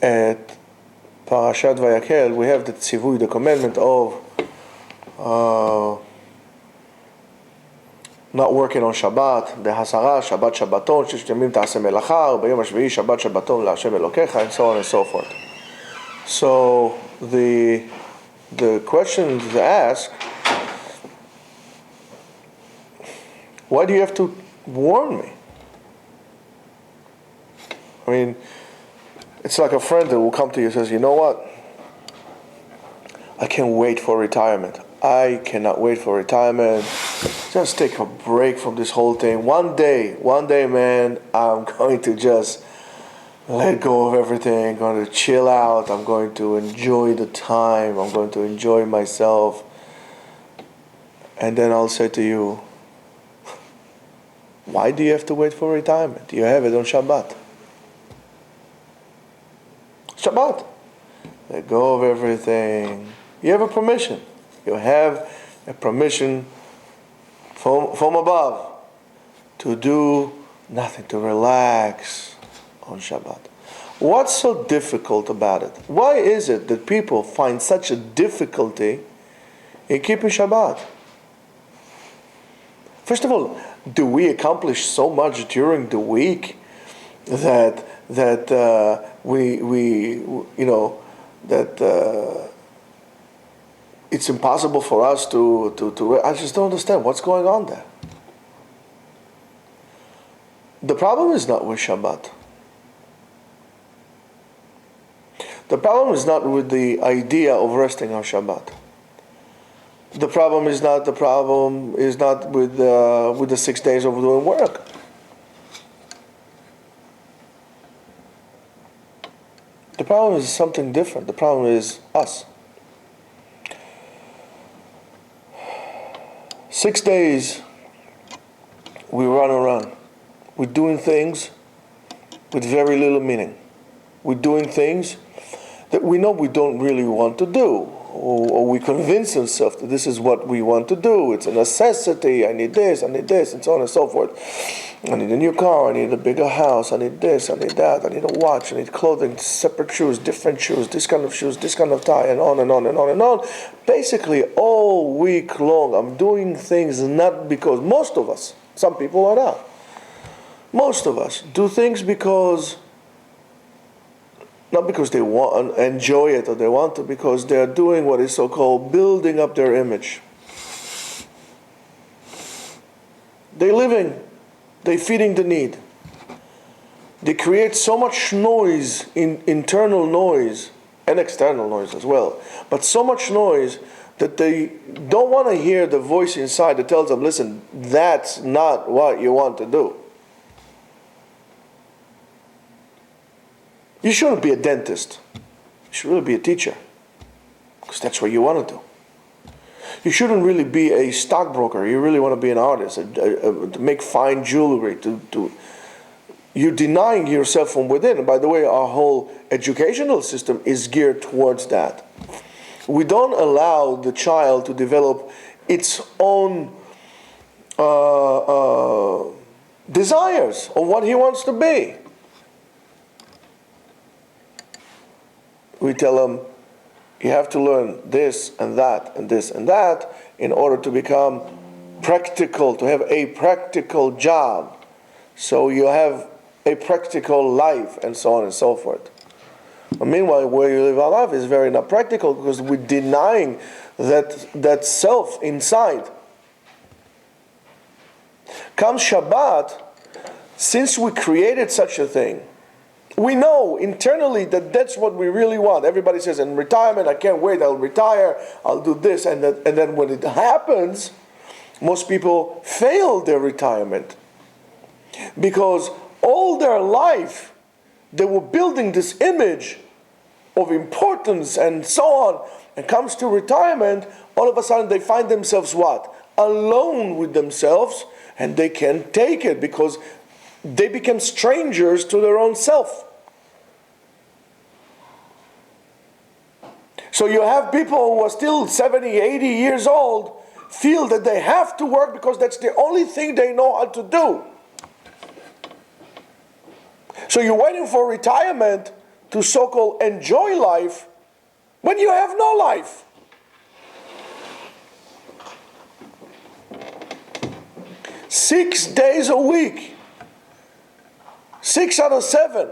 at Parashat Vayakel, we have the tzivui, the commandment of not working on Shabbat, the Hasara, Shabbat Shabbaton, Shish Yamim Ta'aseh Melacha, B'yom HaShvi'i Shabbat Shabbaton LaHashem Elokecha, and so on and so forth. So the question to ask, why do you have to warn me? I mean, it's like a friend that will come to you and says, you know what? I can't wait for retirement. I cannot wait for retirement. Just take a break from this whole thing. One day, man, I'm going to just let go of everything. I'm going to chill out. I'm going to enjoy the time. I'm going to enjoy myself. And then I'll say to you, why do you have to wait for retirement? You have it on Shabbat. Shabbat. Let go of everything. You have a permission. You have a permission from above to do nothing, to relax on Shabbat. What's so difficult about it? Why is it that people find such a difficulty in keeping Shabbat? First of all, do we accomplish so much during the week that it's impossible for us to I just don't understand what's going on there. The problem is not with Shabbat. The problem is not with the idea of resting on Shabbat. The problem is not with the 6 days of doing work. The problem is something different. The problem is us. 6 days we run around. We're doing things with very little meaning. We're doing things that we know we don't really want to do. Or we convince ourselves that this is what we want to do. It's a necessity. I need this, and so on and so forth. I need a new car, I need a bigger house, I need this, I need that, I need a watch, I need clothing, separate shoes, different shoes, this kind of tie, and on and on and on and on. Basically, all week long, I'm doing things not because, most of us, some people are not. Most of us do things because, not because they want enjoy it or they want to, because they are doing what is so-called building up their image. They're living. They're feeding the need. They create so much noise, internal noise, and external noise as well, but so much noise that they don't want to hear the voice inside that tells them, listen, that's not what you want to do. You shouldn't be a dentist. You should really be a teacher, because that's what you want to do. You shouldn't really be a stockbroker. You really want to be an artist, to make fine jewelry. You're denying yourself from within. And by the way, our whole educational system is geared towards that. We don't allow the child to develop its own desires of what he wants to be. We tell him, you have to learn this and that and this and that in order to become practical, to have a practical job. So you have a practical life, and so on and so forth. But meanwhile, where you live our life is very not practical, because we're denying that self inside. Comes Shabbat, since we created such a thing, we know internally that that's what we really want. Everybody says, in retirement, I can't wait, I'll retire, I'll do this, and then when it happens, most people fail their retirement. Because all their life, they were building this image of importance and so on. And comes to retirement, all of a sudden they find themselves what? Alone with themselves, and they can't take it because they become strangers to their own self. So you have people who are still 70, 80 years old feel that they have to work because that's the only thing they know how to do. So you're waiting for retirement to so-called enjoy life when you have no life? Six days a week, 6 out of 7,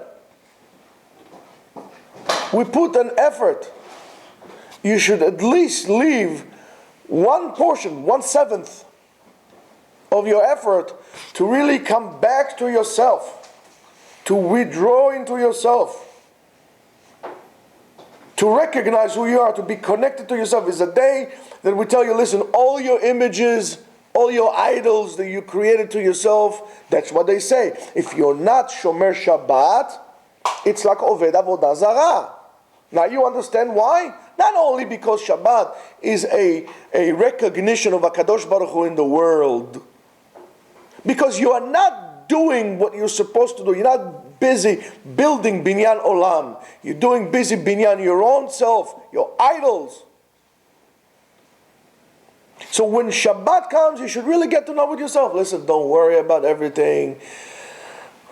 we put an effort. You should at least leave one portion, 1/7 of your effort to really come back to yourself, to withdraw into yourself, to recognize who you are, to be connected to yourself. Is a day that we tell you, listen, all your images, all your idols that you created to yourself, that's what they say. If you're not Shomer Shabbat, it's like Oved Avodah Zarah. Now you understand why? Not only because Shabbat is a recognition of HaKadosh Baruch Hu in the world, because you are not doing what you're supposed to do. You're not busy building Binyan Olam. You're doing busy Binyan your own self, your idols. So when Shabbat comes, you should really get to know with yourself. Listen, don't worry about everything.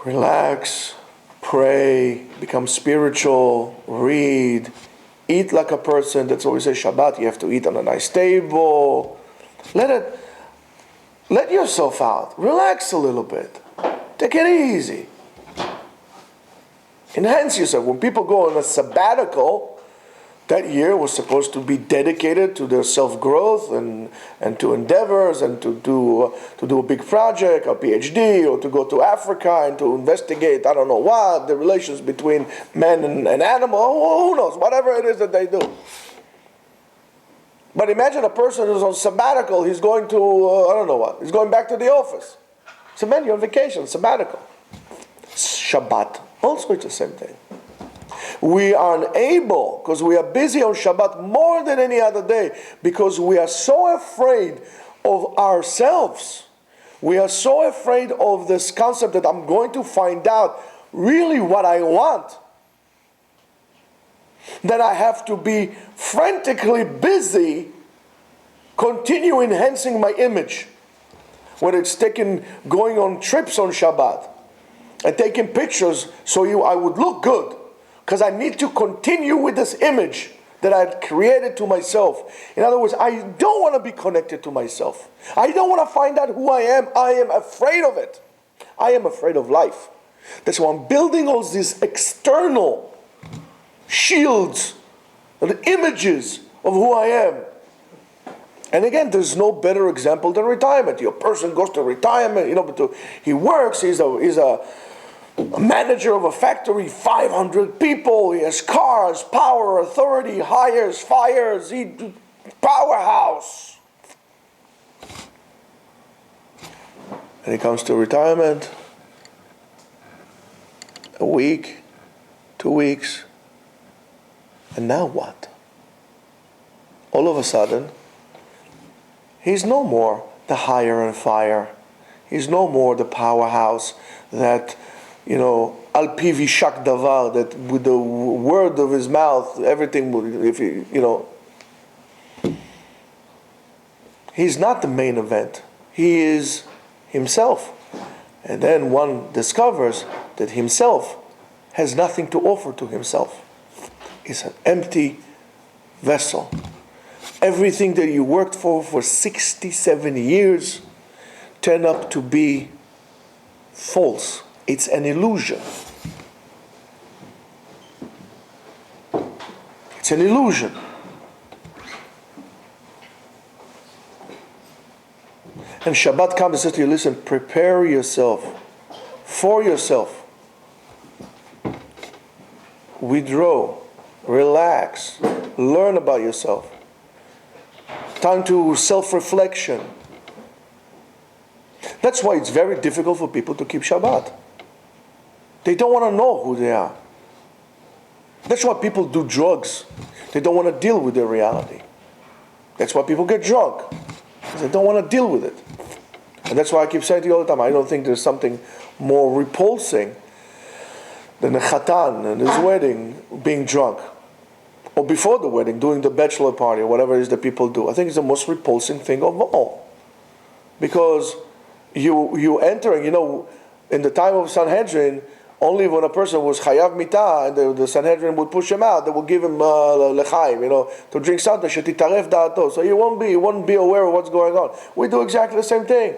Relax, pray, become spiritual, read, eat like a person. That's what we say, Shabbat, you have to eat on a nice table. Let yourself out. Relax a little bit. Take it easy. Enhance yourself. When people go on a sabbatical, that year was supposed to be dedicated to their self-growth and to endeavors and to do a big project, a PhD, or to go to Africa and to investigate, I don't know what, the relations between man and animal. Who knows? Whatever it is that they do. But imagine a person who's on sabbatical, he's going to, I don't know what, he's going back to the office. So man, you're on vacation, sabbatical. Shabbat, also it's the same thing. We are unable, because we are busy on Shabbat more than any other day, because we are so afraid of ourselves. We are so afraid of this concept that I'm going to find out really what I want, that I have to be frantically busy continue enhancing my image. Whether it's going on trips on Shabbat and taking pictures so I would look good, because I need to continue with this image that I've created to myself. In other words, I don't want to be connected to myself. I don't want to find out who I am. I am afraid of it. I am afraid of life. That's why I'm building all these external shields, the images of who I am. And again, there's no better example than retirement. Your person goes to retirement, but he works, he's a manager of a factory, 500 people, he has cars, power, authority, hires, fires, powerhouse. And he comes to retirement, a week, 2 weeks, and now what? All of a sudden, he's no more the hire and fire. He's no more the powerhouse that, al pivi shak davar, that with the word of his mouth, everything would, he's not the main event. He is himself. And then one discovers that himself has nothing to offer to himself. It's an empty vessel. Everything that you worked for 67 years turned up to be false. It's an illusion. It's an illusion. And Shabbat comes and says to you, listen, prepare yourself for yourself. Withdraw, relax, learn about yourself. Time to self-reflection. That's why it's very difficult for people to keep Shabbat. They don't want to know who they are. That's why people do drugs. They don't want to deal with their reality. That's why people get drunk. They don't want to deal with it. And that's why I keep saying to you all the time, I don't think there's something more repulsing than a chatan and his wedding being drunk. Or before the wedding, doing the bachelor party, or whatever it is that people do. I think it's the most repulsing thing of all. Because you entering, in the time of Sanhedrin, Only when a person was chayav mitah and the Sanhedrin would push him out, they would give him lechaim, to drink something. Shetitaref da'ato. So he won't be aware of what's going on. We do exactly the same thing.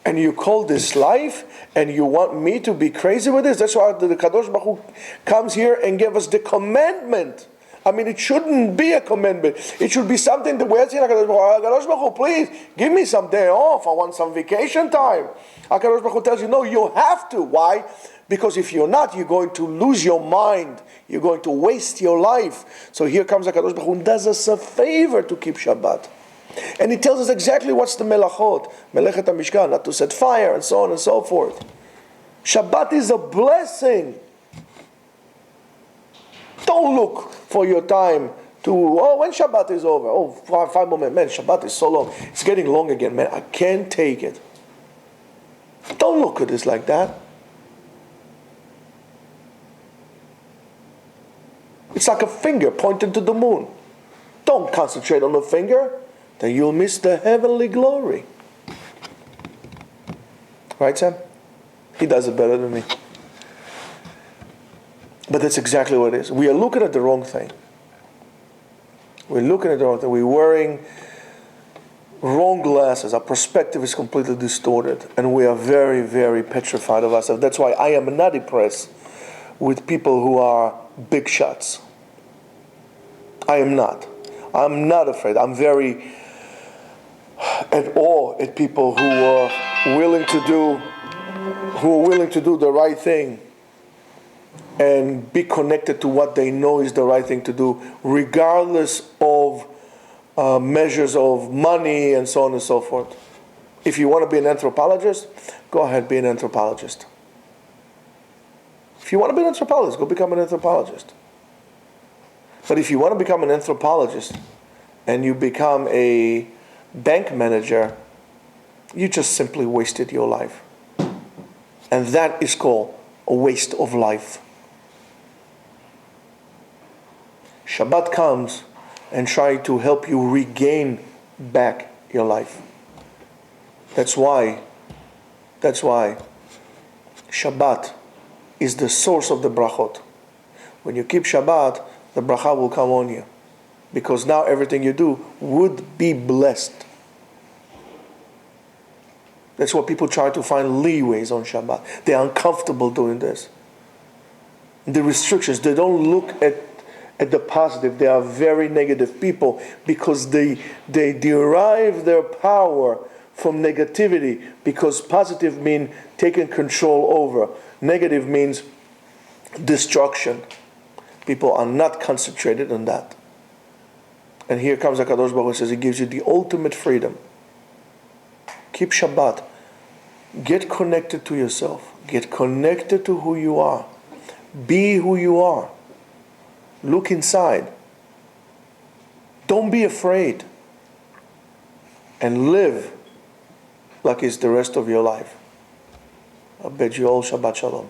And you call this life, and you want me to be crazy with this? That's why the Kadosh Baruch Hu comes here and gives us the commandment. I mean, it shouldn't be a commandment. It should be something that we're saying, Kadosh Baruch Hu, please, give me some day off. I want some vacation time. Kadosh Baruch Hu tells you, no, you have to. Why? Because if you're not, you're going to lose your mind. You're going to waste your life. So here comes Kadosh Baruch Hu and does us a favor to keep Shabbat. And he tells us exactly what's the melachot, melechet hamishkan, not to set fire, and so on and so forth. Shabbat is a blessing. Don't look for your time to, when Shabbat is over. 5 more minutes. Man, Shabbat is so long. It's getting long again, man. I can't take it. Don't look at this like that. It's like a finger pointing to the moon. Don't concentrate on the finger. Then you'll miss the heavenly glory. Right, Sam? He does it better than me. But that's exactly what it is. We are looking at the wrong thing. We're looking at the wrong thing. We're wearing wrong glasses. Our perspective is completely distorted. And we are very, very petrified of ourselves. That's why I am not impressed with people who are big shots. I am not. I'm not afraid. I'm very at awe at people who are willing to do the right thing and be connected to what they know is the right thing to do, regardless of measures of money and so on and so forth. If you want to be an anthropologist, go ahead, be an anthropologist. If you want to be an anthropologist, go become an anthropologist. But if you want to become an anthropologist and you become a bank manager, you just simply wasted your life. And that is called a waste of life. Shabbat comes and tries to help you regain back your life. That's why Shabbat is the source of the brachot. When you keep Shabbat, the bracha will come on you. Because now everything you do would be blessed. That's why people try to find leeways on Shabbat. They're uncomfortable doing this. The restrictions, they don't look at the positive. They are very negative people because they derive their power from negativity, because positive means taking control over. Negative means destruction. People are not concentrated on that. And here comes HaKadosh Baruch Hu and says he gives you the ultimate freedom. Keep Shabbat. Get connected to yourself. Get connected to who you are. Be who you are. Look inside. Don't be afraid. And live like it's the rest of your life. I bid you all Shabbat Shalom.